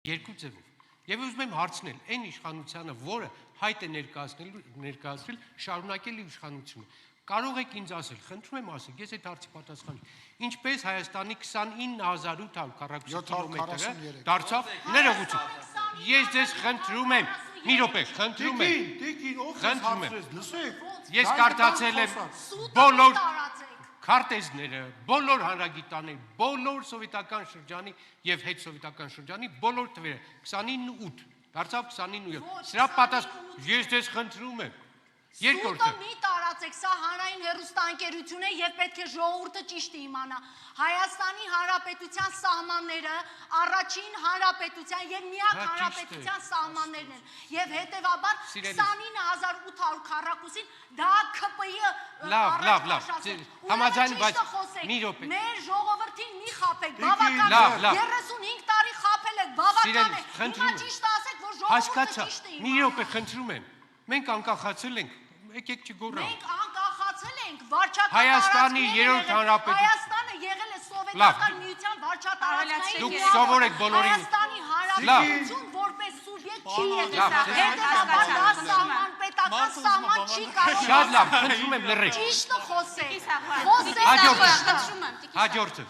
երկու ձևով։ Եվ ուզում եմ հարցնել, այն իշխանությանը, որը հայտ է ներկայացրել, շարունակել իշխանությունը։ Կարող եք ինձ ասել, խնդրում եմ ասեք, ես այդ հարցի պատասխանի, ինչպես Հայաստանի 29,800 քառակուսի կիլոմետրը դարձավ ներողություն։ Ես ձեզ խնդրում եմ, մի րոպե, խնդրում եմ, ես կարդացել եմ բոլոր քարտեզները, բոլոր հանրագիտաները, բոլոր սովետական շրջանի եւ հետսովետական շրջանի բոլոր թվերը, 29,8 դարձավ 29,7։ Սրա պատասխան ես ձեզ խնդրում եմ։ Երկրորդը մի տարածեք, սա հանրային հեռուստաընկերություն է եւ պետք է ժողովուրդը ճիշտ իմանա։ Հայաստանի Հանրապետության սահմանները առաջին հանրապետության եւ միակ հանրապետության սահմաններն են եւ հետեւաբար 29,800 քառակուսին դա ԿՊԻ-ը լավ համաձայն, բայց մի րոպե մեր ժողովրդին մի խափեք, բավական է 35 տարի խափել եք, բավական է, հիմա ճիշտ ասեք, որ ժողովուրդը ճիշտ է մի րոպե խնդրում եմ, մենք անկախացել ենք, եկեք չգոռալ։ Մենք անկախացել ենք, վարչական Հայաստանի երրորդ հանրապետություն։ Հայաստանը եղել է սովետական միության վարչատարածքային Դուք սովորեք բոլորին։ Հայաստանի հանրապետություն որպես սուբյեկտ չի եղել։ Հետևաբար դա սահման պետական սահման չի կարող։ Շատ լավ, խնդրում եմ լռեք։ Ճիշտը խոսեք։ Հաջորդը